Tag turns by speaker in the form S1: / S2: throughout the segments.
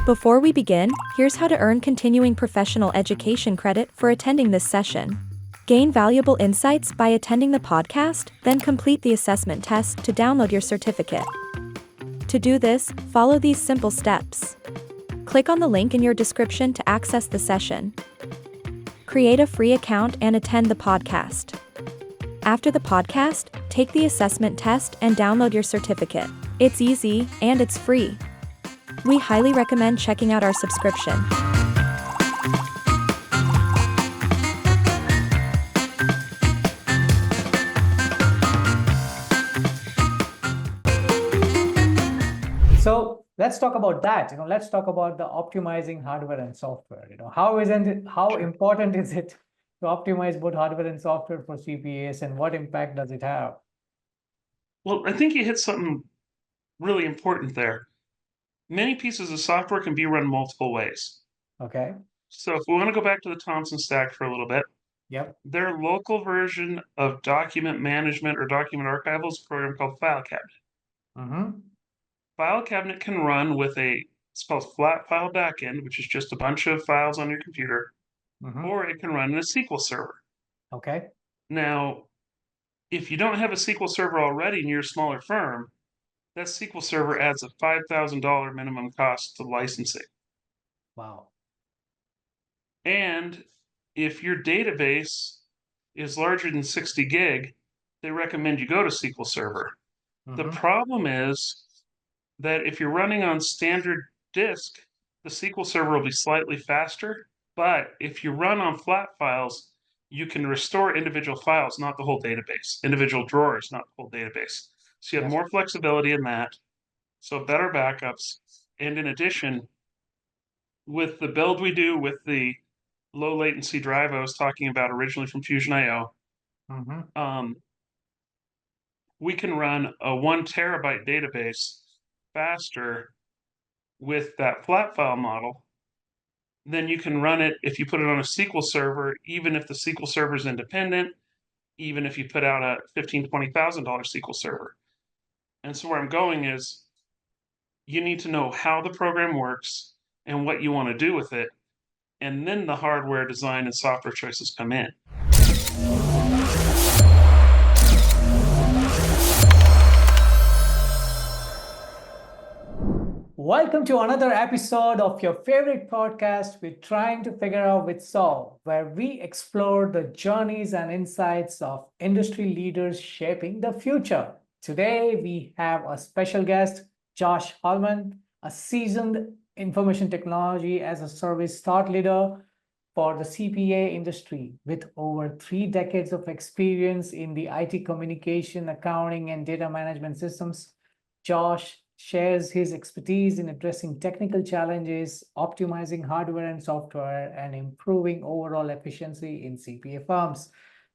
S1: Before we begin, here's how to earn continuing professional education credit for attending this session. Gain valuable insights by attending the podcast, then complete the assessment test to download your certificate. To do this, follow these simple steps. Click on the link in your description to access the session. Create a free account and attend the podcast. After the podcast, take the assessment test and download your certificate. It's easy, and it's free. We highly recommend checking out our subscription.
S2: So let's talk about that. Let's talk about the optimizing hardware and software. How important is it to optimize both hardware and software for CPAs, and what impact does it have?
S3: Well, I think you hit something really important there. Many pieces of software can be run multiple ways.
S2: Okay.
S3: So if we want to go back to the Thompson stack for a little bit,
S2: Yep.
S3: their local version of document management or document archival is a program called File Cabinet.
S2: Mm-hmm.
S3: File Cabinet can run with it's called flat file backend, which is just a bunch of files on your computer, or it can run in a SQL server.
S2: Okay.
S3: Now, if you don't have a SQL server already and you're a smaller firm, that SQL server adds a $5,000 minimum cost to licensing.
S2: Wow.
S3: And if your database is larger than 60 gig, they recommend you go to SQL Server. The problem is that if you're running on standard disk, the SQL Server will be slightly faster. But if you run on flat files, you can restore individual files, not the whole database, individual drawers, not the whole database. So you have more flexibility in that. So better backups. And in addition, with the build we do with the low latency drive I was talking about originally from Fusion IO, we can run a 1 terabyte database faster with that flat file model. Then you can run it if you put it on a SQL server, even if the SQL server is independent, even if you put out a $15,000, $20,000 SQL server. And so where I'm going is you need to know how the program works and what you want to do with it. And then the hardware design and software choices come in.
S2: Welcome to another episode of your favorite podcast, We're Trying to Figure Out with Saul, where we explore the journeys and insights of industry leaders shaping the future. Today, we have a special guest, Josh Holman, a seasoned information technology as a service thought leader for the CPA industry with over 3 decades of experience in the IT communication, accounting, and data management systems. Josh shares his expertise in addressing technical challenges, optimizing hardware and software, and improving overall efficiency in CPA firms.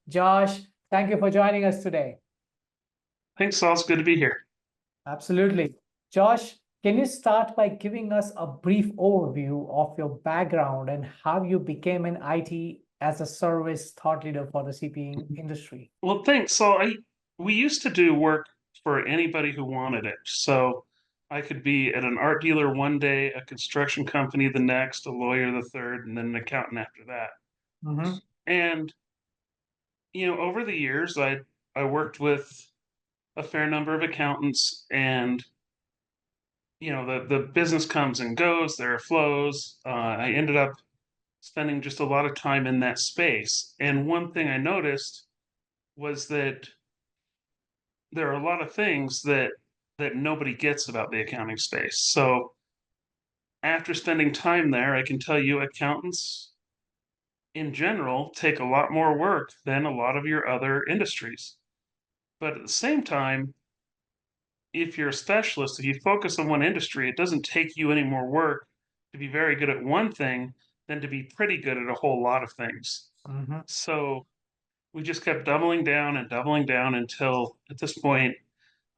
S2: Josh, thank you for joining us today.
S3: Thanks, Saul. It's good to be here.
S2: Absolutely. Josh, can you start by giving us a brief overview of your background and how you became an IT as a service thought leader for the CPA industry?
S3: Well, thanks, Saul. We used to do work for anybody who wanted it. So I could be at an art dealer one day, a construction company the next, a lawyer the third, and then an accountant after that. And, over the years, I worked with a fair number of accountants, and, the business comes and goes, there are flows. I ended up spending just a lot of time in that space. And one thing I noticed was that there are a lot of things that nobody gets about the accounting space. So after spending time there, I can tell you accountants in general take a lot more work than a lot of your other industries. But at the same time, if you're a specialist, if you focus on one industry, it doesn't take you any more work to be very good at one thing than to be pretty good at a whole lot of things. So we just kept doubling down until at this point,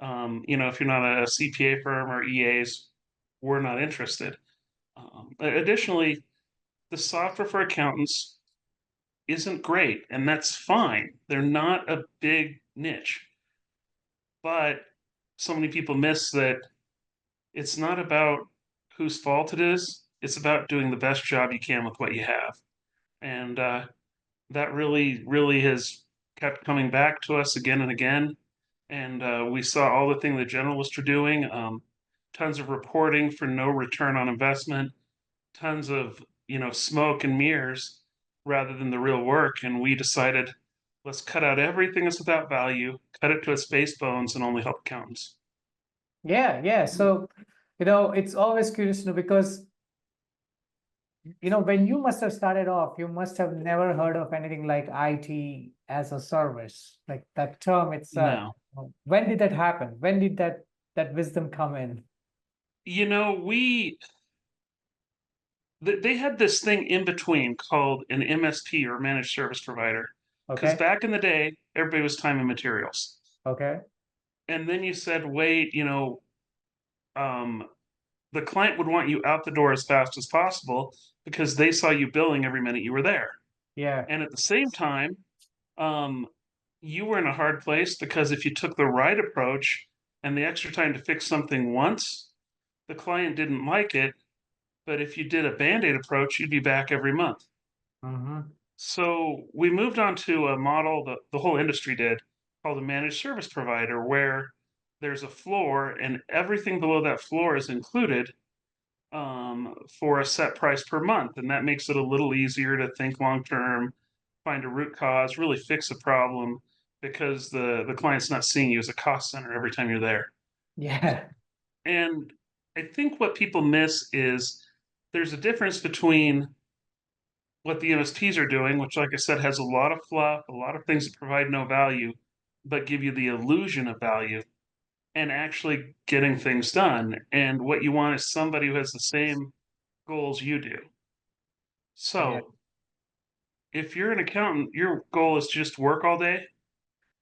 S3: if you're not a CPA firm or EAs, we're not interested. Additionally, the software for accountants isn't great, and that's fine. They're not a big niche. But so many people miss that it's not about whose fault it is. It's about doing the best job you can with what you have. And that really has kept coming back to us again and again. And we saw all the things the generalists are doing, tons of reporting for no return on investment, tons of smoke and mirrors rather than the real work. And we decided, let's cut out everything that's without value, cut it to its base bones, and only help accountants.
S2: Yeah. So, it's always curious to know because, when you must have started off, you must have never heard of anything like IT as a service, like that term itself.
S3: No,
S2: When did that happen? When did that wisdom come in?
S3: we they had this thing in between called an MSP, or managed service provider, because
S2: Okay.
S3: back in the day, everybody was time and materials.
S2: Okay.
S3: And then you said, wait, um, the client would want you out the door as fast as possible because they saw you billing every minute you were there.
S2: Yeah.
S3: And at the same time, um, you were in a hard place because if you took the right approach and the extra time to fix something once, the client didn't like it. But if you did a band aid approach, you'd be back every month.
S2: Mm-hmm.
S3: So we moved on to a model that the whole industry did called a managed service provider, where there's a floor and everything below that floor is included for a set price per month. And that makes it a little easier to think long term, find a root cause, really fix a problem because the client's not seeing you as a cost center every time you're there.
S2: Yeah.
S3: And I think what people miss is there's a difference between what the MSPs are doing, which, like I said, has a lot of fluff, a lot of things that provide no value, but give you the illusion of value, and actually getting things done. And what you want is somebody who has the same goals you do.
S2: Yeah.
S3: So if you're an accountant, your goal is to just work all day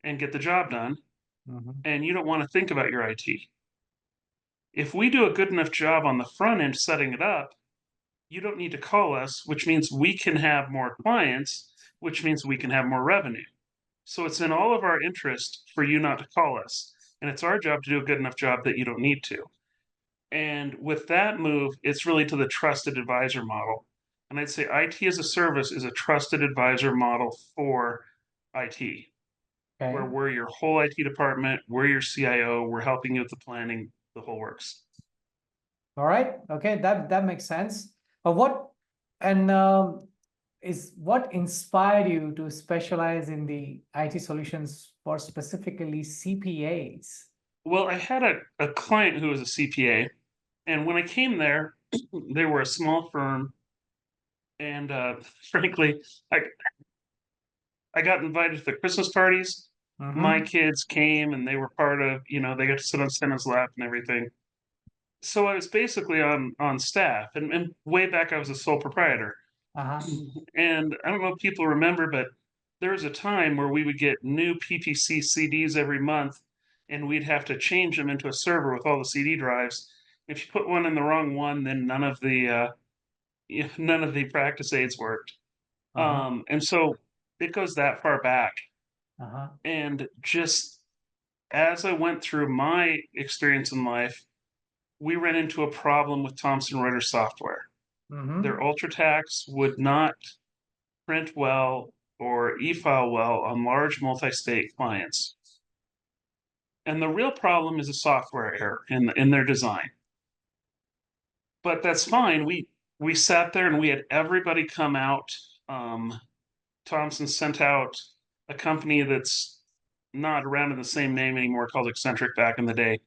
S3: and get the job done,
S2: Mm-hmm.
S3: and you don't want to think about your IT. If we do a good enough job on the front end setting it up, you don't need to call us, which means we can have more clients, which means we can have more revenue. So it's in all of our interest for you not to call us. And it's our job to do a good enough job that you don't need to. And with that move, it's really to the trusted advisor model. And I'd say IT as a service is a trusted advisor model for IT, where
S2: Okay.
S3: we're your whole IT department, we're your CIO, we're helping you with the planning, the whole works.
S2: All right. Okay. That makes sense. What and is what inspired you to specialize in the IT solutions for specifically CPAs?
S3: Well, I had a client who was a CPA, and when I came there, they were a small firm. And frankly, I, I got invited to the Christmas parties. My
S2: Mm-hmm.
S3: kids came and they were part of, they got to sit on Santa's lap and everything. So I was basically on staff. And way back, I was a sole proprietor.
S2: Uh-huh.
S3: And I don't know if people remember, but there was a time where we would get new PPC CDs every month, and we'd have to change them into a server with all the CD drives. If you put one in the wrong one, then none of the practice aids worked.
S2: Uh-huh.
S3: And so it goes that far back.
S2: Uh-huh.
S3: And just as I went through my experience in life, we ran into a problem with Thomson Reuters software.
S2: Mm-hmm.
S3: Their UltraTax would not print well or e-file well on large multi-state clients. And the real problem is a software error in their design. But that's fine. We sat there and we had everybody come out. Thomson sent out a company that's not around in the same name anymore, called Eccentric back in the day,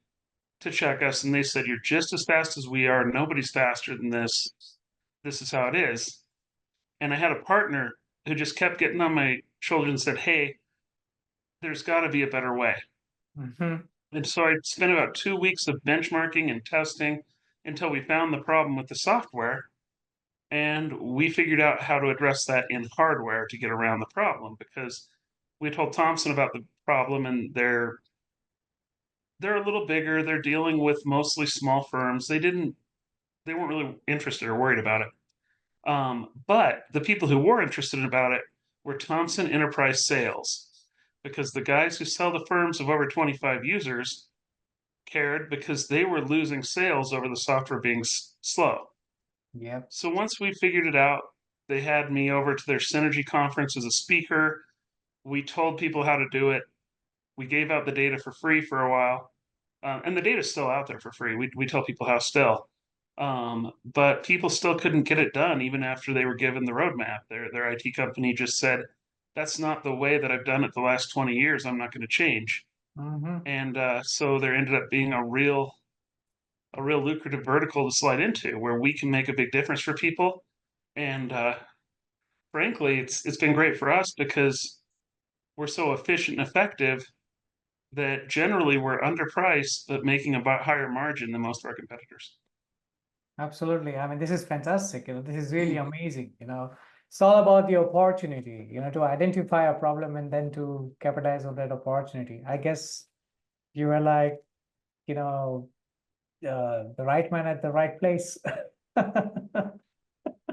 S3: to check us. And they said, you're just as fast as we are. Nobody's faster than this. This is how it is. And I had a partner who just kept getting on my shoulder and said, hey, there's got to be a better way.
S2: Mm-hmm.
S3: And so I spent about 2 weeks of benchmarking and testing until we found the problem with the software. And we figured out how to address that in hardware to get around the problem, because we told Thomson about the problem, and they're a little bigger. They're dealing with mostly small firms. They weren't really interested or worried about it. But the people who were interested about it were Thomson Enterprise Sales, because the guys who sell the firms of over 25 users cared because they were losing sales over the software being slow.
S2: Yep.
S3: So once we figured it out, they had me over to their Synergy conference as a speaker. We told people how to do it. We gave out the data for free for a while. And the data's still out there for free. We tell people how still. But people still couldn't get it done even after they were given the roadmap. Their IT company just said, that's not the way that I've done it the last 20 years. I'm not going to change.
S2: Mm-hmm.
S3: And so there ended up being a real lucrative vertical to slide into where we can make a big difference for people. And frankly, it's been great for us because we're so efficient and effective that generally we're underpriced but making a higher margin than most of our competitors.
S2: Absolutely. I mean, this is fantastic. This is really amazing. It's all about the opportunity, to identify a problem and then to capitalize on that opportunity. I guess you were like, the right man at the right place.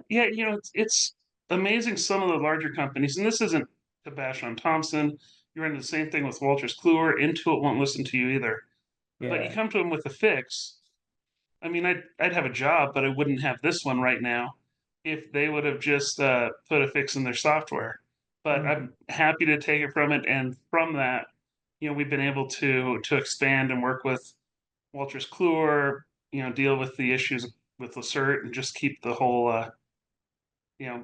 S3: Yeah, it's amazing some of the larger companies, and this isn't to bash on Thomson. You run into the same thing with Wolters Kluwer. Intuit won't listen to you either. But you
S2: Yeah.
S3: come to them with a fix. I mean, I'd have a job, but I wouldn't have this one right now if they would have just put a fix in their software. But
S2: Mhm.
S3: I'm happy to take it from it, and from that, we've been able to expand and work with Wolters Kluwer, deal with the issues with Lacert, and just keep the whole, you know,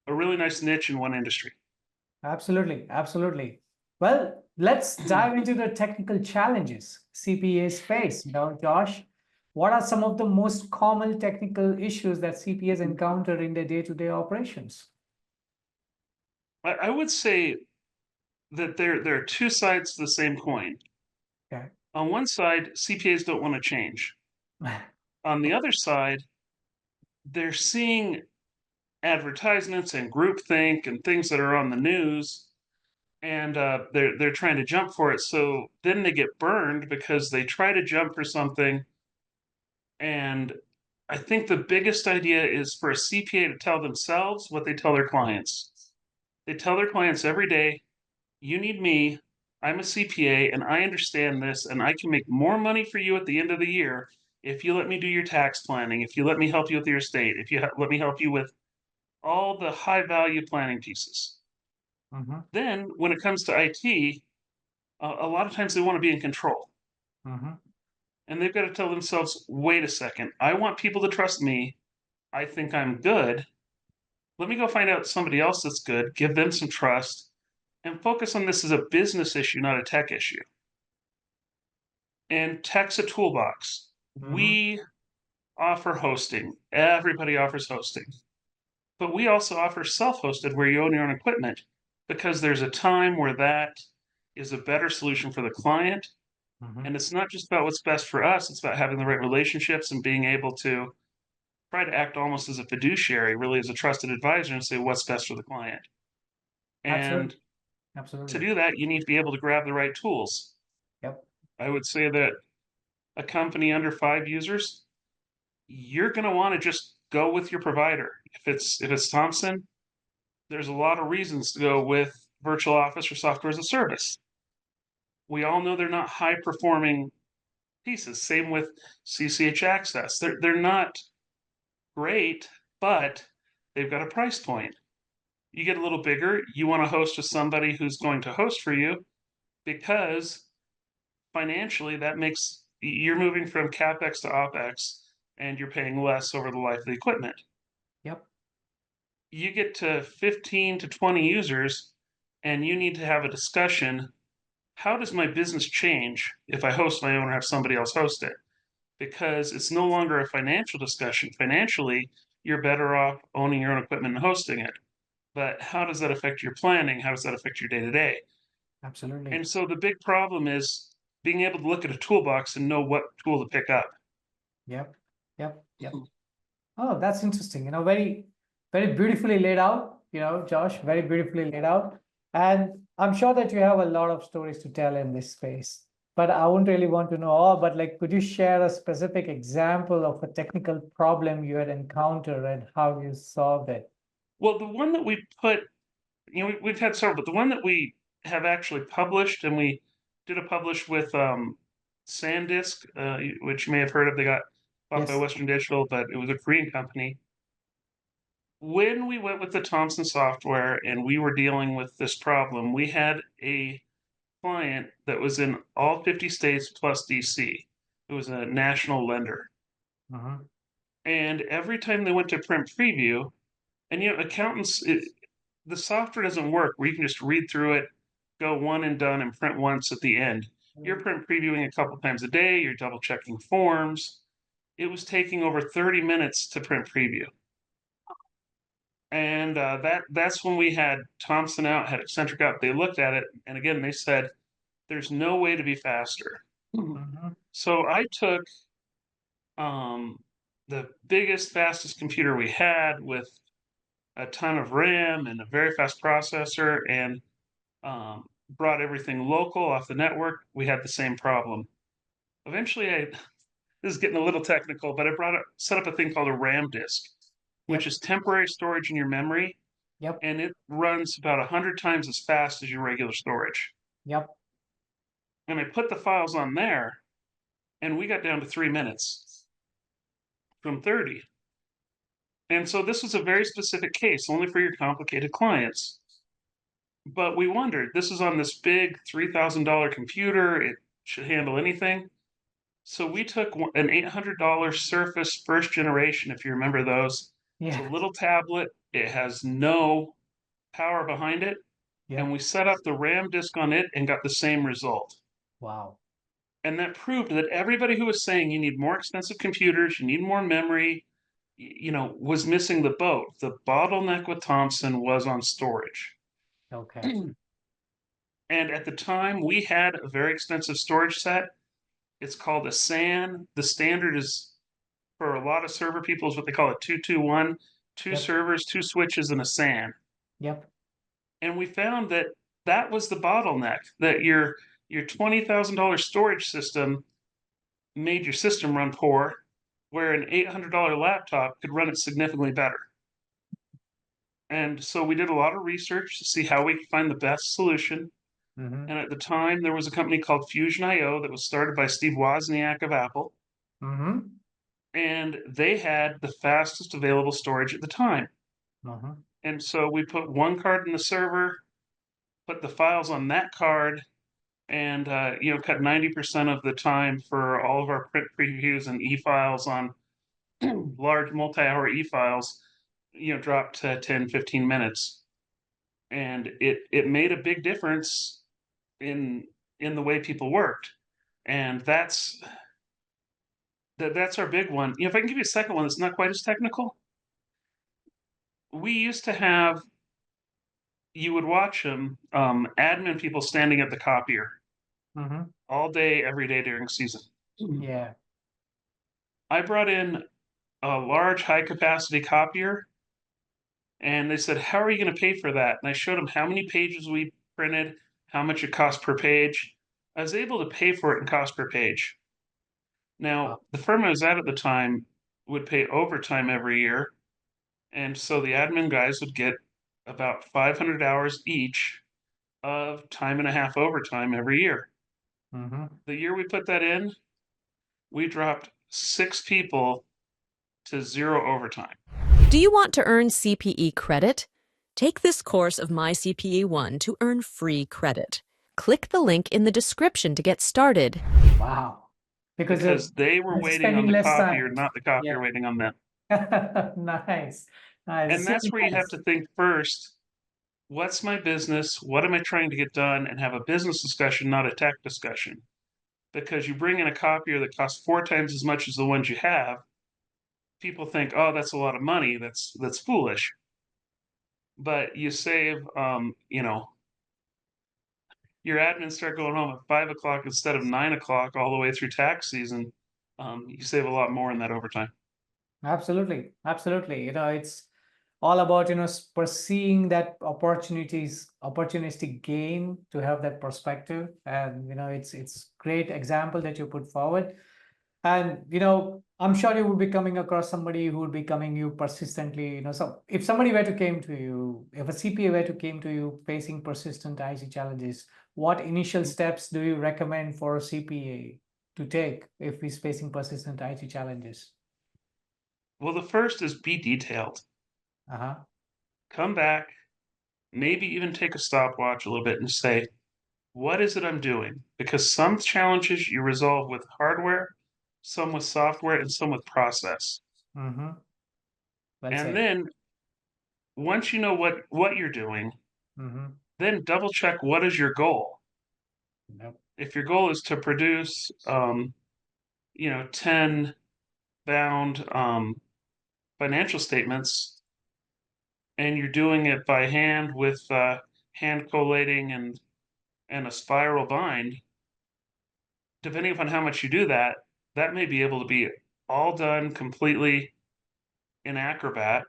S3: a really nice niche in one industry.
S2: Absolutely. Absolutely. Well, let's dive into the technical challenges CPAs face. Josh, what are some of the most common technical issues that CPAs encounter in their day-to-day operations?
S3: I would say that there are two sides to the same coin.
S2: Okay.
S3: On one side, CPAs don't want to change. On the other side, they're seeing advertisements and groupthink and things that are on the news, and they're trying to jump for it. So then they get burned because they try to jump for something. And I think the biggest idea is for a CPA to tell themselves what they tell their clients. They tell their clients every day, you need me. I'm a CPA and I understand this, and I can make more money for you at the end of the year if you let me do your tax planning, if you let me help you with your estate, if you let me help you with all the high value planning pieces.
S2: Mm-hmm.
S3: Then, when it comes to IT, a lot of times they want to be in control.
S2: Mm-hmm.
S3: And they've got to tell themselves, wait a second, I want people to trust me. I think I'm good. Let me go find out somebody else that's good, give them some trust, and focus on this as a business issue, not a tech issue. And tech's a toolbox.
S2: Mm-hmm.
S3: We offer hosting. Everybody offers hosting. But we also offer self hosted where you own your own equipment because there's a time where that is a better solution for the client.
S2: Mm-hmm.
S3: And it's not just about what's best for us, it's about having the right relationships and being able to try to act almost as a fiduciary, really as a trusted advisor, and say what's best for the client.
S2: Absolutely.
S3: And to
S2: Absolutely.
S3: do that, you need to be able to grab the right tools.
S2: Yep.
S3: I would say that a company under 5 users, you're going to want to just go with your provider. If it's Thomson, there's a lot of reasons to go with virtual office or software as a service. We all know they're not high performing pieces. Same with CCH Access. They're not great, but they've got a price point. You get a little bigger, you want to host with somebody who's going to host for you because financially that makes you're moving from capex to opex and you're paying less over the life of the equipment.
S2: Yep.
S3: You get to 15 to 20 users and you need to have a discussion. How does my business change if I host my own or have somebody else host it? Because it's no longer a financial discussion. Financially, you're better off owning your own equipment and hosting it. But how does that affect your planning? How does that affect your day to day?
S2: Absolutely.
S3: And so the big problem is being able to look at a toolbox and know what tool to pick up.
S2: Yep. Yep. Yep. Oh, that's interesting. Very, very beautifully laid out, Josh, very beautifully laid out. And I'm sure that you have a lot of stories to tell in this space, but I wouldn't really want to know all, but like, could you share a specific example of a technical problem you had encountered and how you solved it?
S3: Well, the one that we put, we've had several, but the one that we have actually published, and we did a publish with SanDisk, which you may have heard of. They got bought by
S2: Yes.
S3: Western Digital, but it was a Korean company. When we went with the Thomson software and we were dealing with this problem, we had a client that was in all 50 states plus DC. It was a national lender. And every time they went to print preview, and accountants, the software doesn't work where you can just read through it, go one and done, and print once at the end. You're print previewing a couple times a day, you're double checking forms. It was taking over 30 minutes to print preview. And that's when we had Thomson out, had Eccentric out. They looked at it, and again, they said, there's no way to be faster. So I took the biggest, fastest computer we had with a ton of RAM and a very fast processor, and brought everything local off the network. We had the same problem. Eventually, this is getting a little technical, but I set up a thing called a RAM disk, which is temporary storage in your memory.
S2: Yep.
S3: And it runs about 100 times as fast as your regular storage.
S2: Yep.
S3: And I put the files on there, and we got down to 3 minutes from 30. And so this was a very specific case, only for your complicated clients. But we wondered, this is on this big $3,000 computer, it should handle anything. So we took an $800 Surface first generation, if you remember those. It's a little tablet, it has no power behind it. And we set up the RAM disk on it and got the same result.
S2: Wow.
S3: And that proved that everybody who was saying you need more expensive computers, you need more memory, was missing the boat. The bottleneck with Thomson was on storage.
S2: Okay.
S3: And at the time, we had a very expensive storage set. It's called a SAN. The standard is, for a lot of server people, is what they call a 221, two servers, two switches, and a SAN.
S2: Yep.
S3: And we found that that was the bottleneck, that your $20,000 storage system made your system run poor, where an $800 laptop could run it significantly better. And so we did a lot of research to see how we could find the best solution. And at the time, there was a company called Fusion.io that was started by Steve Wozniak of Apple. And they had the fastest available storage at the time. And so we put one card in the server, put the files on that card, and cut 90% of the time for all of our print previews and e-files on large multi-hour e-files, dropped to 10, 15 minutes. And it made a big difference in the way people worked. And that's our big one. If I can give you a second one that's not quite as technical. We used to have, you would watch them, admin people standing at the copier all day, every day during season.
S2: Yeah.
S3: I brought in a large high capacity copier, and they said, how are you going to pay for that? And I showed them how many pages we printed, how much it cost per page. I was able to pay for it in cost per page. Now, the firm I was at the time would pay overtime every year. And so the admin guys would get about 500 hours each of time and a half overtime every year. The year we put that in, we dropped 6 people to 0 overtime.
S4: Do you want to earn CPE credit? Take this course of MyCPE 1 to earn free credit. Click the link in the description to get started.
S2: Wow.
S3: Because they were waiting on the copier, not the copier waiting on them.
S2: Nice.
S3: And that's where you have to think first, what's my business? What am I trying to get done? And have a business discussion, not a tech discussion. Because you bring in a copier that costs 4 times as much as the ones you have, people think, oh, that's a lot of money. That's foolish. But you save, your admins start going home at 5 o'clock instead of 9 o'clock all the way through tax season. You save a lot more in that overtime.
S2: Absolutely. Absolutely. It's all about, perceiving that opportunistic gain, to have that perspective. And, it's great example that you put forward. And, I'm sure you would be coming across somebody who would be coming you persistently, so if somebody were to came to you, if a CPA were to came to you facing persistent IT challenges, what initial steps do you recommend for a CPA to take if he's facing persistent IT challenges?
S3: Well, the first is be detailed.
S2: Uh-huh.
S3: come back, maybe even take a stopwatch a little bit and say, what is it I'm doing? Because some challenges you resolve with hardware, some with software, and some with process.
S2: Mm-hmm. Well
S3: And
S2: said.
S3: then once you know what you're doing,
S2: Mm-hmm.
S3: then double check what is your goal.
S2: Yep.
S3: If your goal is to produce, 10 bound financial statements, and you're doing it by hand with hand collating and a spiral bind, depending upon how much you do that, that may be able to be all done completely in Acrobat,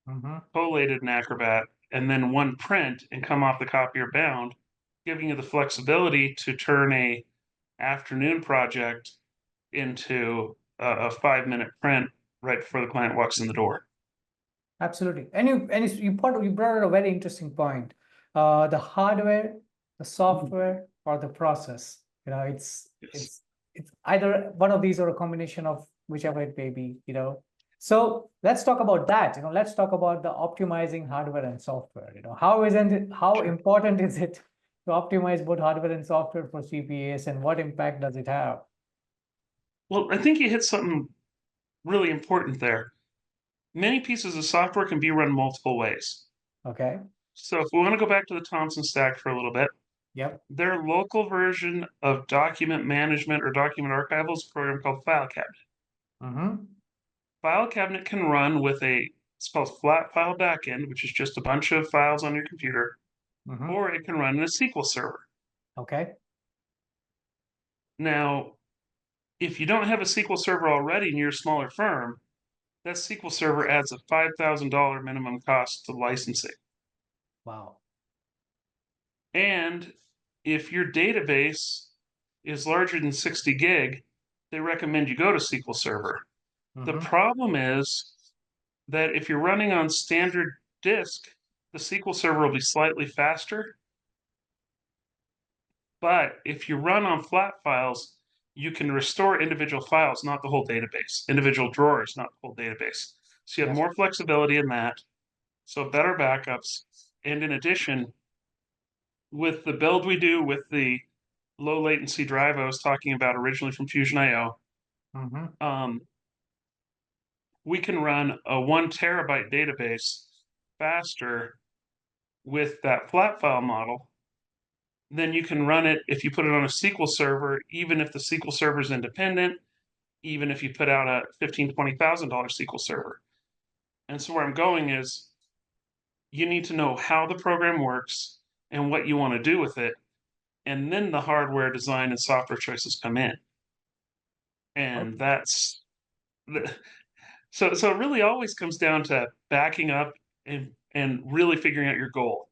S2: Mm-hmm.
S3: collated in Acrobat, and then one print and come off the copier bound, giving you the flexibility to turn a afternoon project into a 5-minute print right before the client walks in the door.
S2: Absolutely. And you brought out a very interesting point. The hardware, the software, or the process. It's
S3: Yes.
S2: it's either one of these or a combination of whichever it may be. So let's talk about that. Let's talk about the optimizing hardware and software. How
S3: Sure.
S2: important is it to optimize both hardware and software for CPAs, and what impact does it have?
S3: Well, I think you hit something really important there. Many pieces of software can be run multiple ways.
S2: Okay.
S3: So if we want to go back to the Thomson stack for a little bit,
S2: Yep.
S3: their local version of document management or document archival is a program called File Cabinet.
S2: Mm-hmm.
S3: File Cabinet can run with it's called flat file backend, which is just a bunch of files on your computer,
S2: Mm-hmm.
S3: or it can run in a SQL server.
S2: Okay.
S3: Now, if you don't have a SQL server already and you're a smaller firm, that SQL server adds a $5,000 minimum cost to licensing.
S2: Wow.
S3: And if your database is larger than 60 gig, they recommend you go to SQL Server. The
S2: Mm-hmm.
S3: problem is that if you're running on standard disk, the SQL Server will be slightly faster. But if you run on flat files, you can restore individual files, not the whole database, individual drawers, not the whole database. So you have
S2: Yep.
S3: more flexibility in that. So better backups. And in addition, with the build we do with the low latency drive I was talking about originally from Fusion IO,
S2: Mm-hmm.
S3: we can run a 1 terabyte database faster with that flat file model than you can run it if you put it on a SQL server, even if the SQL server is independent, even if you put out a $15,000, $20,000 SQL server. And so where I'm going is you need to know how the program works and what you want to do with it. And then the hardware design and software choices come in. And that's so it really always comes down to backing up and really figuring out your goal.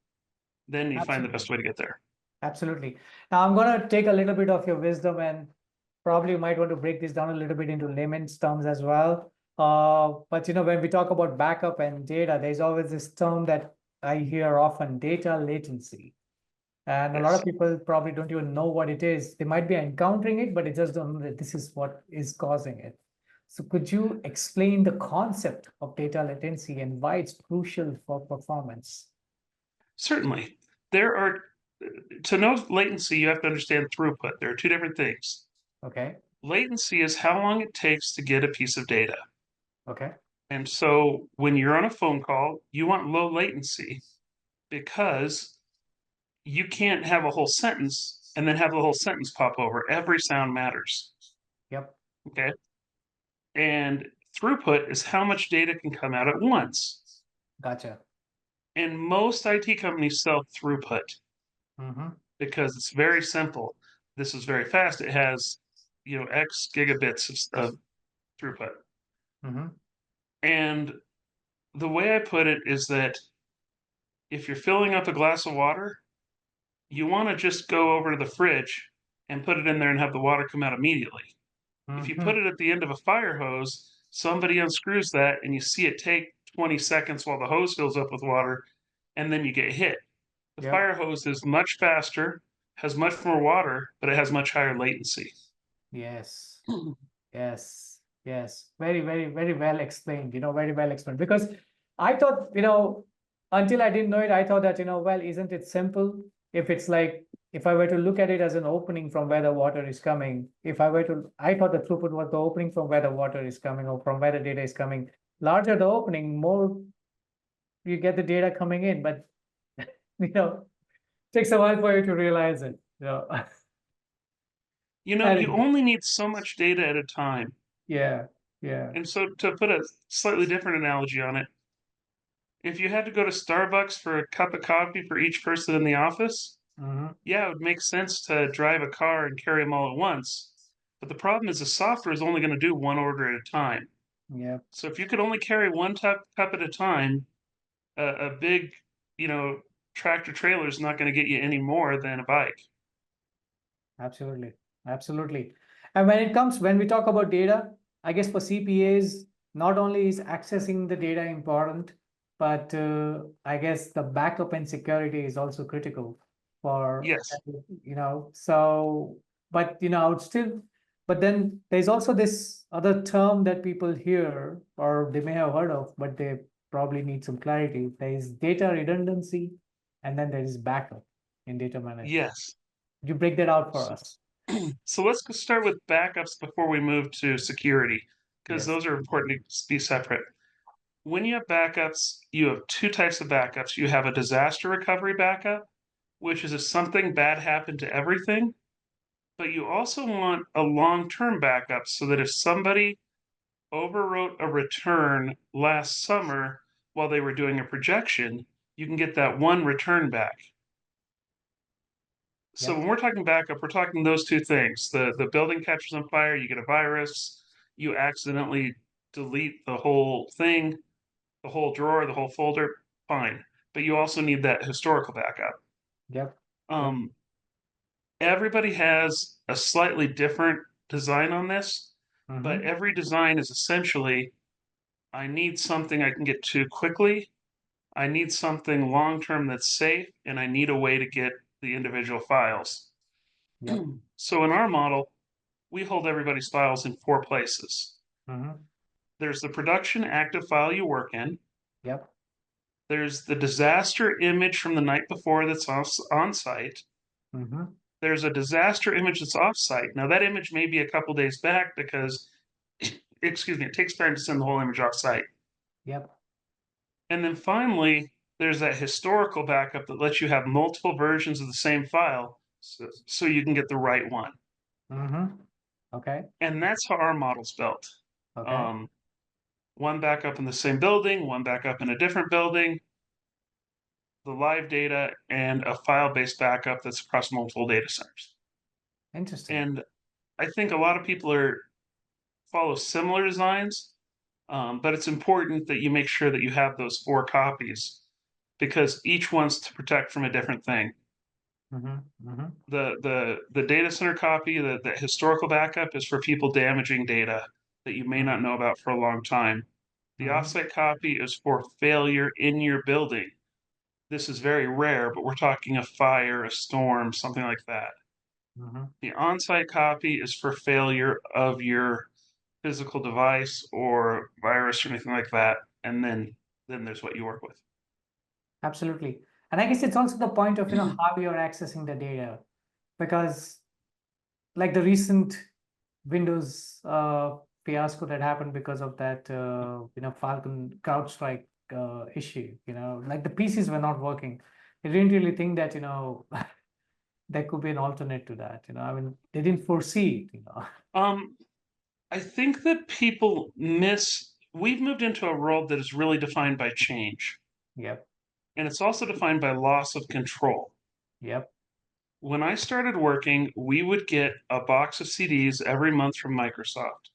S3: Then you find the best way to get there.
S2: Absolutely. Now I'm going to take a little bit of your wisdom, and probably you might want to break this down a little bit into layman's terms as well. But when we talk about backup and data, there's always this term that I hear often: data latency. And a lot
S3: Yes.
S2: of people probably don't even know what it is. They might be encountering it, but they just don't know that this is what is causing it. So could you explain the concept of data latency and why it's crucial for performance?
S3: Certainly. To know latency, you have to understand throughput. There are two different things.
S2: Okay.
S3: Latency is how long it takes to get a piece of data.
S2: Okay.
S3: And so when you're on a phone call, you want low latency because you can't have a whole sentence and then have the whole sentence pop over. Every sound matters.
S2: Yep.
S3: Okay. And throughput is how much data can come out at once.
S2: Gotcha.
S3: And most IT companies sell throughput
S2: Mm-hmm.
S3: because it's very simple. This is very fast. It has, X gigabits of throughput.
S2: Mm-hmm.
S3: And the way I put it is that if you're filling up a glass of water, you want to just go over to the fridge and put it in there and have the water come out immediately. If you
S2: Mm-hmm.
S3: put it at the end of a fire hose, somebody unscrews that and you see it take 20 seconds while the hose fills up with water, and then you get hit. The
S2: Yep.
S3: fire hose is much faster, has much more water, but it has much higher latency.
S2: Yes. Yes. Yes. Very, very, very well explained. Very well explained. Because I thought, until I didn't know it, I thought that, well, isn't it simple? If it's like, if I were to look at it as an opening from where the water is coming, I thought the throughput was the opening from where the water is coming or from where the data is coming. Larger the opening, more you get the data coming in, but, takes a while for you to realize it.
S3: You only need so much data at a time.
S2: Yeah, yeah.
S3: And so to put a slightly different analogy on it, if you had to go to Starbucks for a cup of coffee for each person in the office, yeah, it would make sense to drive a car and carry them all at once. But the problem is the software is only going to do one order at a time.
S2: Yeah.
S3: So if you could only carry one cup at a time, a big, tractor trailer is not going to get you any more than a bike.
S2: Absolutely. Absolutely. And when we talk about data, I guess for CPAs, not only is accessing the data important, but I guess the backup and security is also critical for,
S3: Yes.
S2: so, but, but then there's also this other term that people hear, or they may have heard of, but they probably need some clarity. There is data redundancy, and then there is backup in data management.
S3: Yes.
S2: Could you break that out for us?
S3: So let's start with backups before we move to security, because those are important to be separate. When you have backups, you have two types of backups. You have a disaster recovery backup, which is if something bad happened to everything, but you also want a long-term backup so that if somebody overwrote a return last summer while they were doing a projection, you can get that one return back. So when we're talking backup, we're talking those two things. The building catches on fire, you get a virus, you accidentally delete the whole thing, the whole drawer, the whole folder, fine. But you also need that historical backup.
S2: Yep.
S3: Everybody has a slightly different design on this, but every design is essentially, I need something I can get to quickly, I need something long-term that's safe, and I need a way to get the individual files.
S2: Yep.
S3: So in our model, we hold everybody's files in 4 places. There's the production active file you work in.
S2: Yep.
S3: There's the disaster image from the night before that's on site. There's a disaster image that's off site. Now that image may be a couple days back because, excuse me, it takes time to send the whole image off site.
S2: Yep.
S3: And then finally, there's that historical backup that lets you have multiple versions of the same file so you can get the right one.
S2: Okay.
S3: And that's how our model's built.
S2: Okay.
S3: One backup in the same building, one backup in a different building, the live data, and a file-based backup that's across multiple data centers.
S2: Interesting.
S3: And I think a lot of people follow similar designs, but it's important that you make sure that you have those 4 copies because each one's to protect from a different thing. The data center copy, the historical backup is for people damaging data that you may not know about for a long time. The offsite copy is for failure in your building. This is very rare, but we're talking a fire, a storm, something like that. The on-site copy is for failure of your physical device or virus or anything like that. And then there's what you work with.
S2: Absolutely. And I guess it's also the point of, how you're accessing the data, because like the recent Windows fiasco that happened because of that, Falcon CrowdStrike issue, like the PCs were not working. I didn't really think that, there could be an alternate to that, I mean, they didn't foresee it,
S3: I think that people we've moved into a world that is really defined by change.
S2: Yep.
S3: And it's also defined by loss of control.
S2: Yep.
S3: When I started working, we would get a box of CDs every month from Microsoft.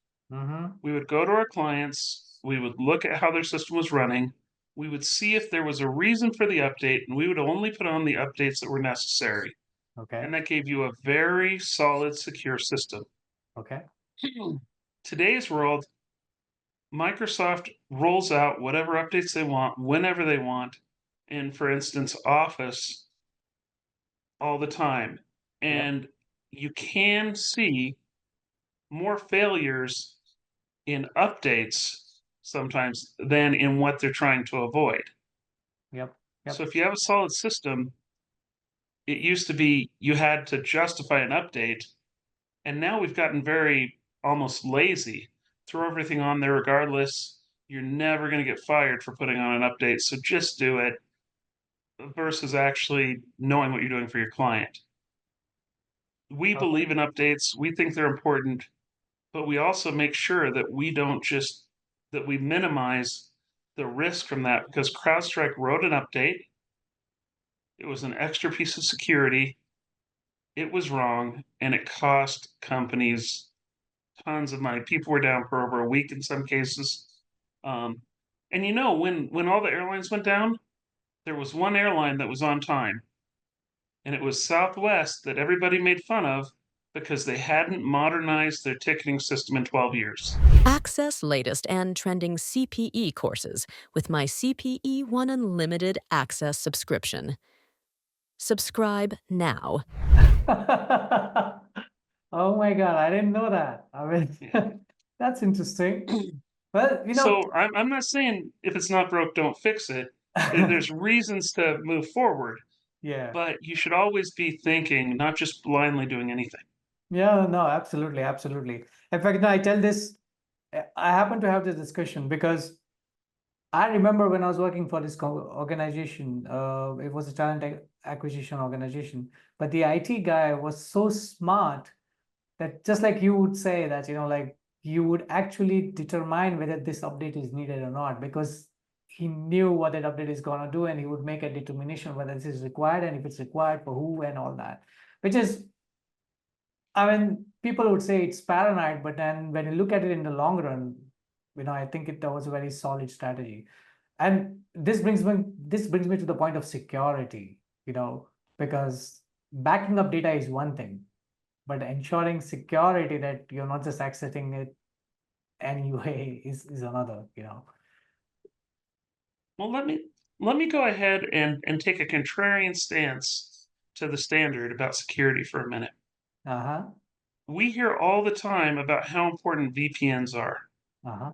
S3: We would go to our clients, we would look at how their system was running, we would see if there was a reason for the update, and we would only put on the updates that were necessary.
S2: Okay.
S3: And that gave you a very solid, secure system.
S2: Okay.
S3: Today's world, Microsoft rolls out whatever updates they want, whenever they want, in, for instance, Office all the time. And you can see more failures in updates sometimes than in what they're trying to avoid.
S2: Yep.
S3: So if you have a solid system, it used to be you had to justify an update, and now we've gotten very almost lazy. Throw everything on there regardless. You're never going to get fired for putting on an update, so just do it versus actually knowing what you're doing for your client. We
S2: Okay.
S3: believe in updates, we think they're important, but we also make sure that we minimize the risk from that because CrowdStrike wrote an update. It was an extra piece of security. It was wrong, and it cost companies tons of money. People were down for over a week in some cases. Um, and when all the airlines went down, there was one airline that was on time, and it was Southwest that everybody made fun of because they hadn't modernized their ticketing system in 12 years.
S4: Access latest and trending CPE courses with my CPE One Unlimited Access subscription. Subscribe now.
S2: Oh my God, I didn't know that. I mean,
S3: Yeah.
S2: that's interesting. Well,
S3: So I'm not saying if it's not broke, don't fix it. There's reasons to move forward,
S2: yeah.
S3: but you should always be thinking, not just blindly doing anything.
S2: Yeah, no, absolutely, absolutely. In fact, no, I tell this, I happen to have this discussion because I remember when I was working for this organization, it was a talent acquisition organization, but the IT guy was so smart that just like you would say that, like you would actually determine whether this update is needed or not, because he knew what that update is going to do and he would make a determination whether this is required and if it's required for who and all that, which is, I mean, people would say it's paranoid, but then when you look at it in the long run, I think that was a very solid strategy. And this brings me to the point of security, because backing up data is one thing, but ensuring security that you're not just accessing it anyway is another.
S3: Well, let me go ahead and take a contrarian stance to the standard about security for a minute.
S2: Uh-huh.
S3: We hear all the time about how important VPNs are.
S2: Uh-huh.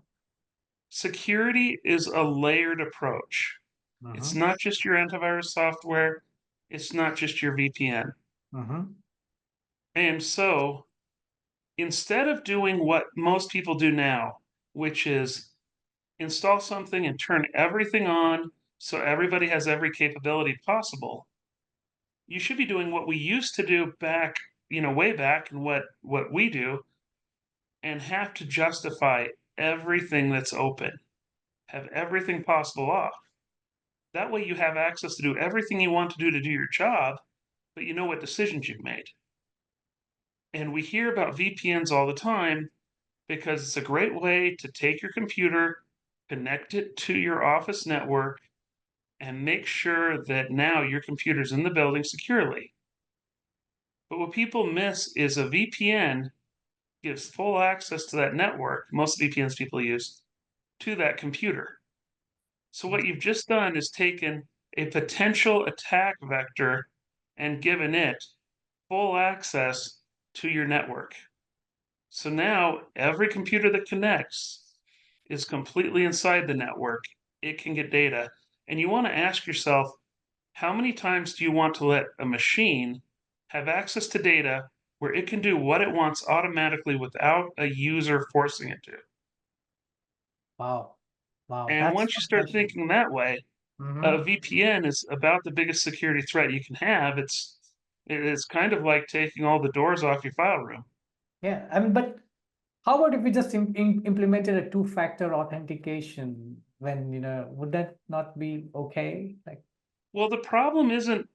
S3: Security is a layered approach. It's
S2: Uh-huh.
S3: not just your antivirus software, it's not just your VPN.
S2: Uh-huh.
S3: And so instead of doing what most people do now, which is install something and turn everything on so everybody has every capability possible, you should be doing what we used to do back, way back, and what we do, and have to justify everything that's open, have everything possible off. That way you have access to do everything you want to do your job, but you know what decisions you've made. And we hear about VPNs all the time because it's a great way to take your computer, connect it to your office network, and make sure that now your computer's in the building securely. But what people miss is a VPN gives full access to that network, most VPNs people use, to that computer. So what you've just done is taken a potential attack vector and given it full access to your network. So now every computer that connects is completely inside the network. It can get data. And you want to ask yourself, how many times do you want to let a machine have access to data where it can do what it wants automatically without a user forcing it to?
S2: Wow. Wow.
S3: And
S2: That's
S3: once you
S2: some
S3: start
S2: question.
S3: thinking that way,
S2: Mm-hmm.
S3: a VPN is about the biggest security threat you can have. It's kind of like taking all the doors off your file room.
S2: Yeah. I mean, but how about if we just implemented a two-factor authentication when, would that not be okay? Like,
S3: Well, the problem isn't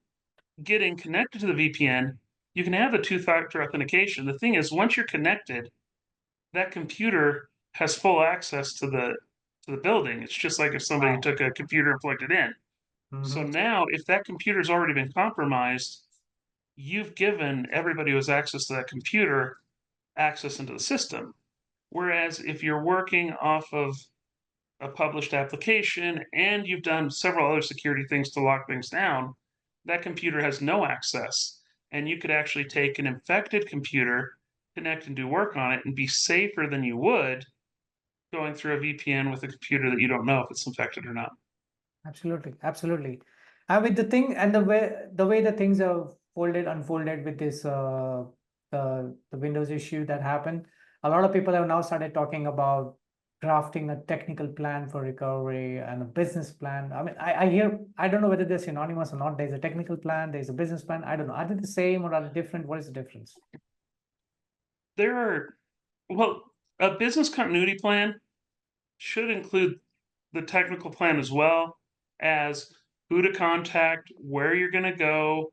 S3: getting connected to the VPN. You can have the two-factor authentication. The thing is, once you're connected, that computer has full access to the building. It's just like if somebody
S2: wow.
S3: took a computer and plugged it in. So
S2: Mm-hmm.
S3: now, if that computer's already been compromised, you've given everybody who has access to that computer access into the system. Whereas if you're working off of a published application and you've done several other security things to lock things down, that computer has no access. And you could actually take an infected computer, connect and do work on it, and be safer than you would going through a VPN with a computer that you don't know if it's infected or not.
S2: Absolutely, absolutely. And with the thing and the way the things are unfolded with this the Windows issue that happened, a lot of people have now started talking about drafting a technical plan for recovery and a business plan. I mean, I hear, I don't know whether they're synonymous or not. There's a technical plan, there's a business plan. I don't know. Are they the same or are they different? What is the difference?
S3: There are, well, a business continuity plan should include the technical plan as well as who to contact, where you're going to go,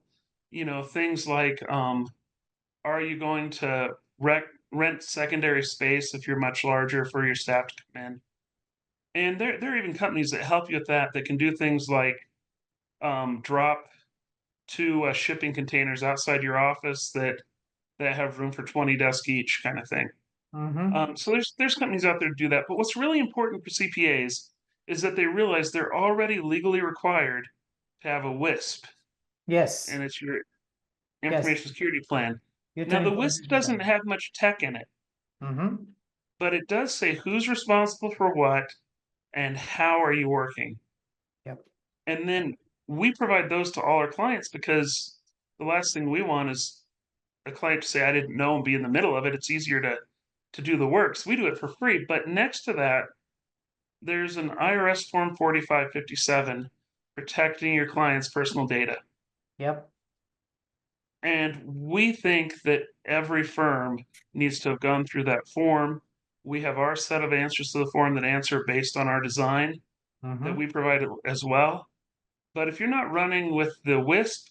S3: things like are you going to rent secondary space if you're much larger for your staff to come in? And there are even companies that help you with that can do things like drop two shipping containers outside your office that have room for 20 desks each, kind of thing. So there's companies out there to do that. But what's really important for CPAs is that they realize they're already legally required to have a WISP,
S2: Yes,
S3: and it's your
S2: yes.
S3: information security plan.
S2: Written
S3: Now, the WISP
S2: information
S3: doesn't
S2: plan.
S3: have much tech in it, but it does say who's responsible for what and how are you working.
S2: Yep.
S3: And then we provide those to all our clients because the last thing we want is a client to say, I didn't know and be in the middle of it. It's easier to do the work. So we do it for free. But next to that, there's an IRS Form 4557 protecting your client's personal data.
S2: Yep.
S3: And we think that every firm needs to have gone through that form. We have our set of answers to the form that answer based on our design that we provide as well. But if you're not running with the WISP,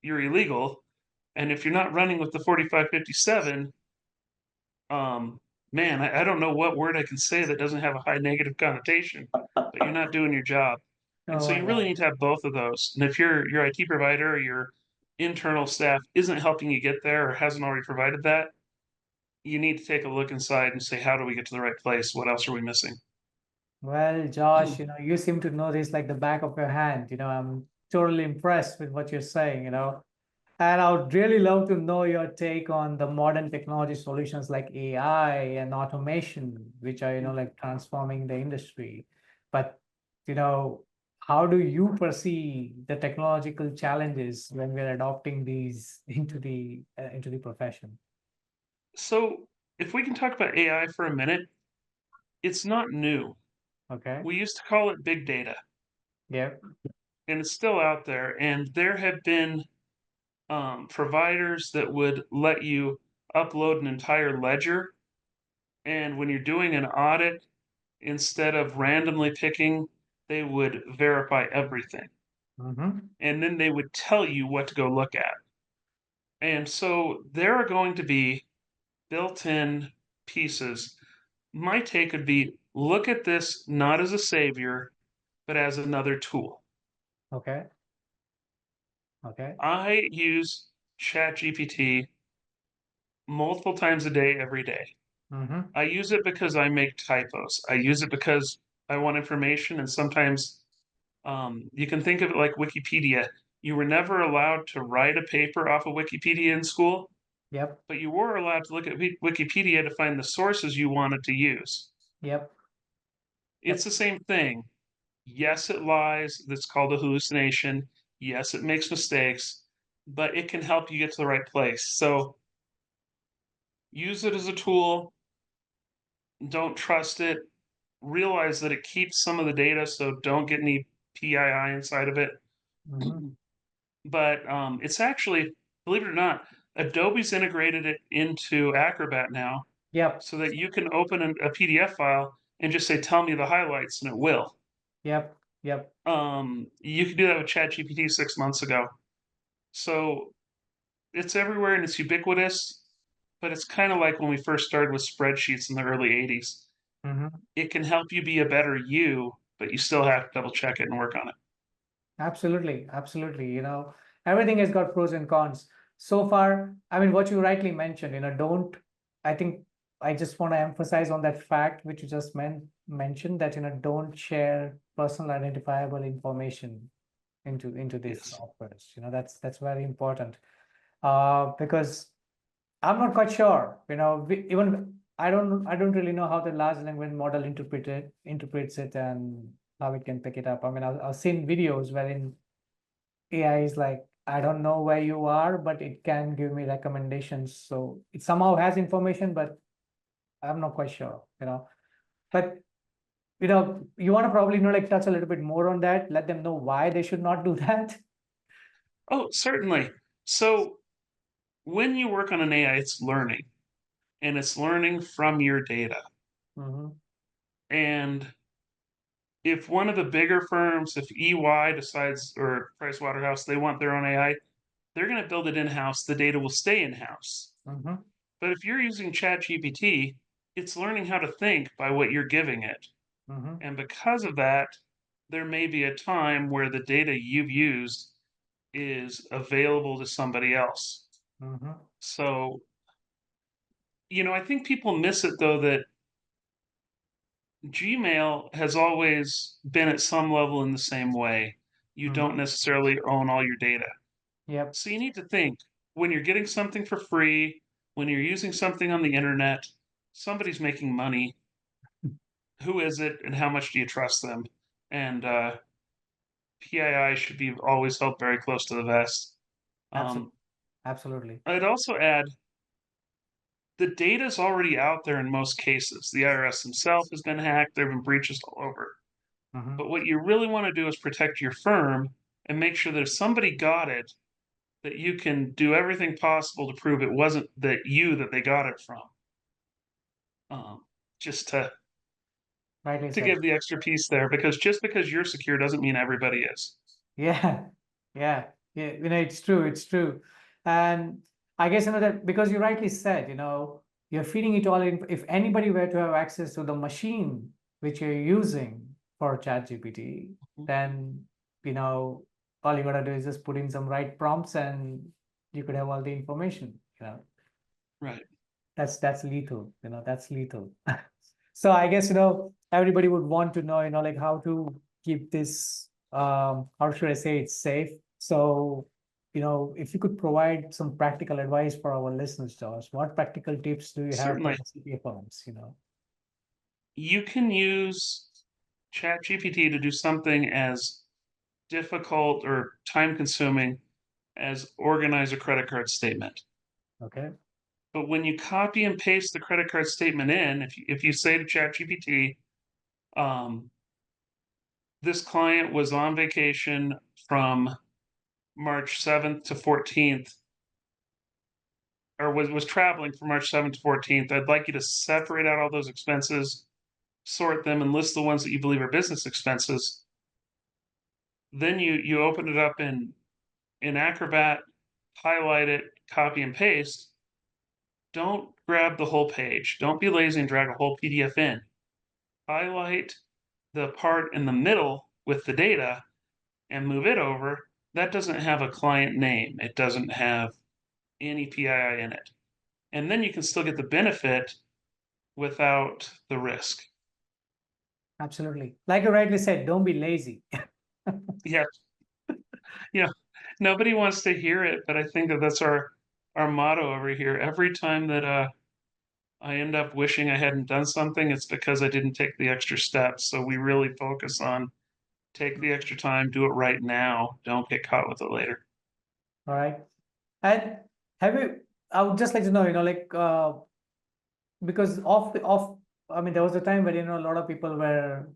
S3: you're illegal. And if you're not running with the 4557, man, I don't know what word I can say that doesn't have a high negative connotation, but you're not doing your job. And
S2: Oh
S3: so
S2: my
S3: you really
S2: God.
S3: need to have both of those. And if your IT provider or your internal staff isn't helping you get there or hasn't already provided that, you need to take a look inside and say, how do we get to the right place? What else are we missing?
S2: Well, Josh, you seem to know this like the back of your hand. I'm totally impressed with what you're saying, and I would really love to know your take on the modern technology solutions like AI and automation, which are, like transforming the industry. But, how do you perceive the technological challenges when we're adopting these into the profession?
S3: So if we can talk about AI for a minute, it's not new.
S2: Okay.
S3: We used to call it big data,
S2: Yeah.
S3: and it's still out there. And there have been providers that would let you upload an entire ledger. And when you're doing an audit, instead of randomly picking, they would verify everything. And then they would tell you what to go look at. And so there are going to be built in pieces. My take would be look at this not as a savior, but as another tool.
S2: Okay. Okay.
S3: I use ChatGPT multiple times a day, every day. I use it because I make typos. I use it because I want information, and sometimes you can think of it like Wikipedia. You were never allowed to write a paper off of Wikipedia in school,
S2: Yep.
S3: but you were allowed to look at Wikipedia to find the sources you wanted to use.
S2: Yep.
S3: It's the same thing. Yes, it lies. That's called a hallucination. Yes, it makes mistakes, but it can help you get to the right place. So use it as a tool. Don't trust it. Realize that it keeps some of the data, so don't get any PII inside of it. But it's actually, believe it or not, Adobe's integrated it into Acrobat now,
S2: Yep.
S3: so that you can open a PDF file and just say, "Tell me the highlights," and it will.
S2: Yep. Yep.
S3: You could do that with ChatGPT 6 months ago. So it's everywhere and it's ubiquitous. But it's kind of like when we first started with spreadsheets in the early 80s. It can help you be a better you, but you still have to double check it and work on it.
S2: Absolutely, absolutely. Everything has got pros and cons. So far, I mean, what you rightly mentioned, I think I just want to emphasize on that fact which you just mentioned that, don't share personal identifiable information into these
S3: Yes.
S2: softwares. That's very important. Because I'm not quite sure, even I don't really know how the large language model interprets it and how it can pick it up. I mean, I've seen videos wherein AI is like, I don't know where you are, but it can give me recommendations. So it somehow has information, but I'm not quite sure, But you want to probably like touch a little bit more on that, let them know why they should not do that.
S3: Oh, certainly. So when you work on an AI, it's learning, and it's learning from your data.
S2: Mm-hmm.
S3: And if one of the bigger firms, if EY decides, or Pricewaterhouse, they want their own AI, they're going to build it in-house. The data will stay in-house.
S2: Mm-hmm.
S3: But if you're using ChatGPT, it's learning how to think by what you're giving it.
S2: Mm-hmm.
S3: And because of that, there may be a time where the data you've used is available to somebody else.
S2: Mm-hmm.
S3: So, I think people miss it though that Gmail has always been at some level in the same way. You
S2: Mm-hmm.
S3: don't necessarily own all your data.
S2: Yep.
S3: So you need to think when you're getting something for free, when you're using something on the internet, somebody's making money. Who is it and how much do you trust them? And PII should be always held very close to the vest.
S2: Absolutely. Absolutely.
S3: I'd also add the data is already out there in most cases. The IRS themselves has been hacked, there have been breaches all over.
S2: Mm-hmm.
S3: But what you really want to do is protect your firm and make sure that if somebody got it, that you can do everything possible to prove it wasn't that they got it from. Just
S2: Rightly
S3: to
S2: said.
S3: give the extra piece there, because just because you're secure doesn't mean everybody is.
S2: Yeah, yeah, yeah. It's true. It's true. And I guess that because you rightly said, you're feeding it all in. If anybody were to have access to the machine which you're using for ChatGPT, then all you gotta do is just put in some right prompts, and you could have all the information.
S3: Right.
S2: That's lethal. That's lethal. So I guess everybody would want to know, like how to keep this. How should I say it's safe? So, if you could provide some practical advice for our listeners, Josh, what practical tips do you have for
S3: Certainly.
S2: the CPA firms?
S3: You can use ChatGPT to do something as difficult or time consuming as organize a credit card statement.
S2: Okay.
S3: But when you copy and paste the credit card statement in, if you say to ChatGPT, this client was on vacation from March 7th to 14th, or was traveling from March 7th to 14th. I'd like you to separate out all those expenses, sort them, and list the ones that you believe are business expenses. Then you open it up in Acrobat, highlight it, copy and paste. Don't grab the whole page. Don't be lazy and drag a whole PDF in. Highlight the part in the middle with the data and move it over. That doesn't have a client name. It doesn't have any PII in it. And then you can still get the benefit without the risk.
S2: Absolutely. Like you rightly said, don't be lazy.
S3: Yeah. Nobody wants to hear it, but I think that's our motto over here. Every time that I end up wishing I hadn't done something, it's because I didn't take the extra steps. So we really focus on take the extra time, do it right now. Don't get caught with it later.
S2: All right. And I would just like to know, like because I mean, there was a time where a lot of people were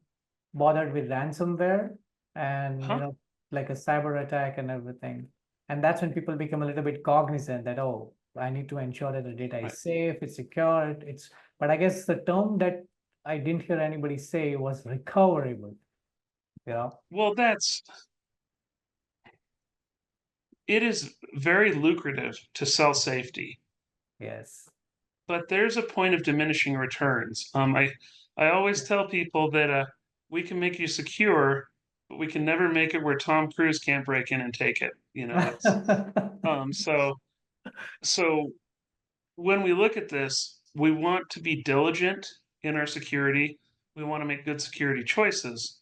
S2: bothered with ransomware and
S3: Huh?
S2: like a cyber attack and everything, and that's when people become a little bit cognizant that, oh, I need to ensure that the data
S3: Right.
S2: is safe, it's secure, but I guess the term that I didn't hear anybody say was recoverable.
S3: Well, it is very lucrative to sell safety,
S2: Yes.
S3: but there's a point of diminishing returns. I always tell people that we can make you secure, but we can never make it where Tom Cruise can't break in and take it. It's so when we look at this, we want to be diligent in our security. We want to make good security choices,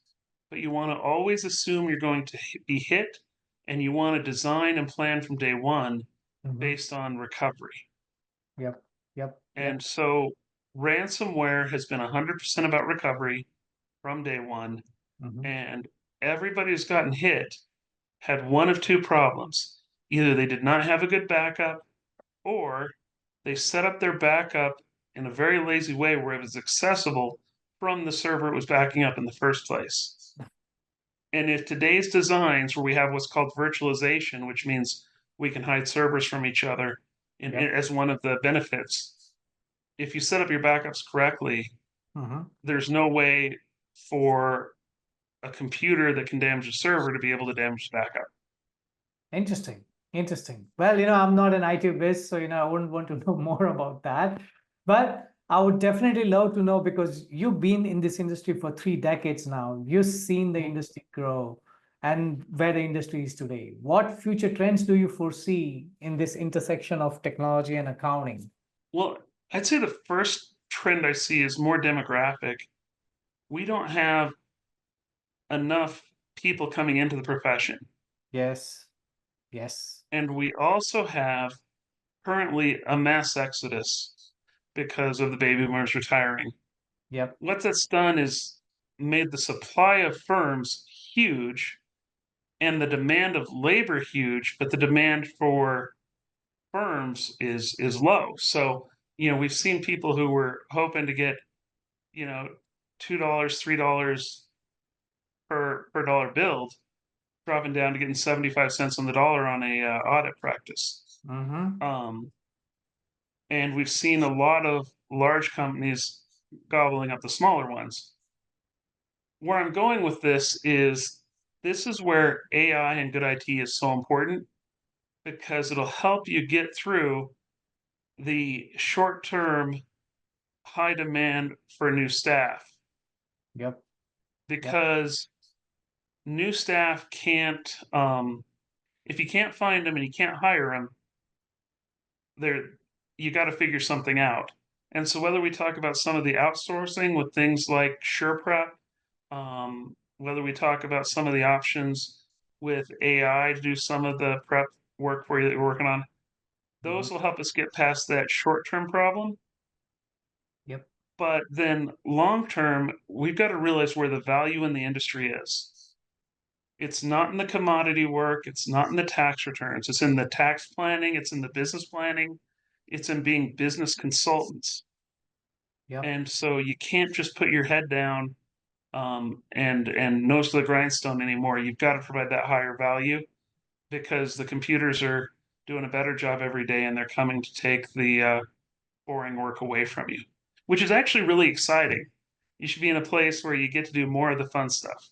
S3: but you want to always assume you're going to be hit, and you want to design and plan from day one
S2: Mhm.
S3: based on recovery.
S2: Yep. Yep.
S3: And so ransomware has been 100% about recovery from day one, and everybody who's gotten hit had one of two problems. Either they did not have a good backup, or they set up their backup in a very lazy way where it was accessible from the server it was backing up in the first place. And if today's designs, where we have what's called virtualization, which means we can hide servers from each other as one of the benefits, if you set up your backups correctly, there's no way for a computer that can damage a server to be able to damage the backup.
S2: Interesting. Interesting. Well, I'm not an IT whiz, so, I wouldn't want to know more about that. But I would definitely love to know, because you've been in this industry for 3 decades now. You've seen the industry grow and where the industry is today. What future trends do you foresee in this intersection of technology and accounting?
S3: Well, I'd say the first trend I see is more demographic. We don't have enough people coming into the profession.
S2: Yes. Yes.
S3: And we also have currently a mass exodus because of the baby boomers retiring.
S2: Yep.
S3: What that's done is made the supply of firms huge and the demand of labor huge, but the demand for firms is low. So, we've seen people who were hoping to get, $2, $3 per dollar billed, dropping down to getting 75 cents on the dollar on a audit practice. And we've seen a lot of large companies gobbling up the smaller ones. Where I'm going with this is where AI and good IT is so important, because it'll help you get through the short-term high demand for new staff.
S2: Yep.
S3: Because new staff can't, if you can't find them and you can't hire them, you got to figure something out. And so whether we talk about some of the outsourcing with things like SurePrep, whether we talk about some of the options with AI to do some of the prep work for you that you're working on, those will help us get past that short-term problem.
S2: Yep.
S3: But then long-term, we've got to realize where the value in the industry is. It's not in the commodity work. It's not in the tax returns. It's in the tax planning. It's in the business planning. It's in being business consultants.
S2: Yep.
S3: And so you can't just put your head down and nose to the grindstone anymore. You've got to provide that higher value, because the computers are doing a better job every day, and they're coming to take the boring work away from you, which is actually really exciting. You should be in a place where you get to do more of the fun stuff.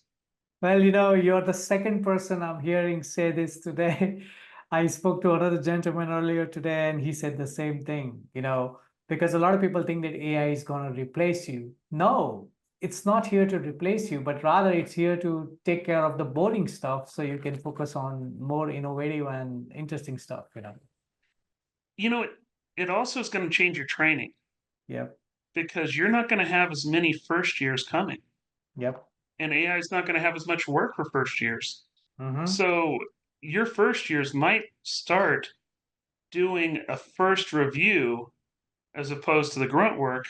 S2: Well, you're the second person I'm hearing say this today. I spoke to another gentleman earlier today, and he said the same thing, because a lot of people think that AI is going to replace you. No, it's not here to replace you, but rather it's here to take care of the boring stuff so you can focus on more innovative and interesting stuff,
S3: It also is going to change your training.
S2: Yep.
S3: Because you're not going to have as many first years coming.
S2: Yep.
S3: And AI is not going to have as much work for first years.
S2: Mm-hmm.
S3: So your first years might start doing a first review as opposed to the grunt work,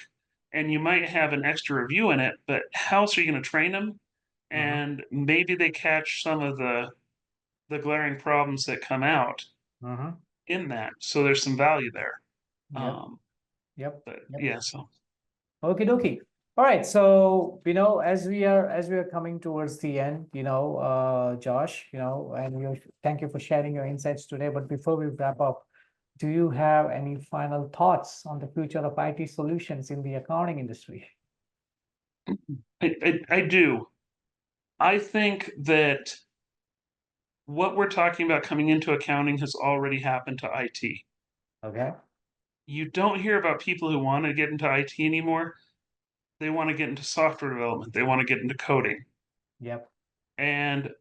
S3: and you might have an extra review in it, but how else are you going to train them? And maybe they catch some of the glaring problems that come out in that. So there's some value there.
S2: Yep. Yep.
S3: But
S2: Yep.
S3: yeah, so.
S2: Okie dokie. All right. So, as we are coming towards the end, Josh, and thank you for sharing your insights today. But before we wrap up, do you have any final thoughts on the future of IT solutions in the accounting industry?
S3: I do. I think that what we're talking about coming into accounting has already happened to IT.
S2: Okay.
S3: You don't hear about people who want to get into IT anymore. They want to get into software development. They want to get into coding.
S2: Yep.
S3: And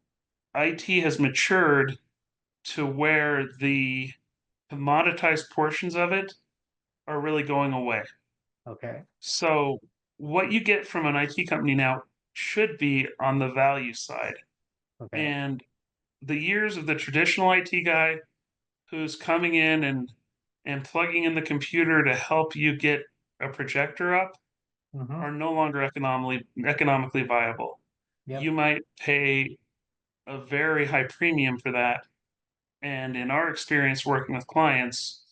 S3: IT has matured to where the commoditized portions of it are really going away.
S2: Okay.
S3: So what you get from an IT company now should be on the value side.
S2: Okay.
S3: And the years of the traditional IT guy who's coming in and plugging in the computer to help you get a projector up
S2: Mm-hmm.
S3: are no longer economically viable.
S2: Yep.
S3: You might pay a very high premium for that. And in our experience working with clients,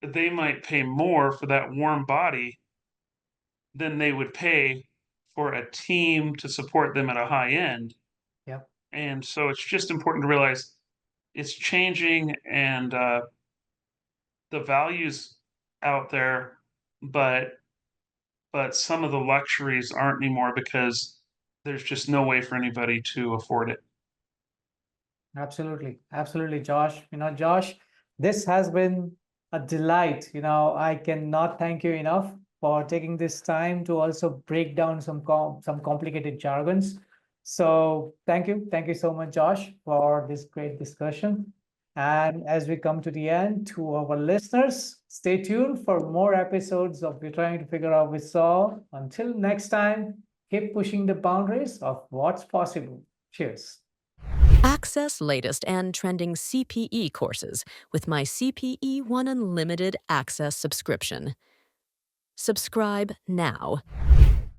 S3: they might pay more for that warm body than they would pay for a team to support them at a high end.
S2: Yep.
S3: And so it's just important to realize it's changing, and the values out there, but some of the luxuries aren't anymore because there's just no way for anybody to afford it.
S2: Absolutely. Absolutely, Josh. Josh, this has been a delight. I cannot thank you enough for taking this time to also break down some complicated jargons. So thank you. Thank you so much, Josh, for this great discussion. And as we come to the end, to our listeners, stay tuned for more episodes of We're Trying to Figure Out with Saul. Until next time, keep pushing the boundaries of what's possible. Cheers.
S4: Access latest and trending CPE courses with my CPE One Unlimited Access subscription. Subscribe now.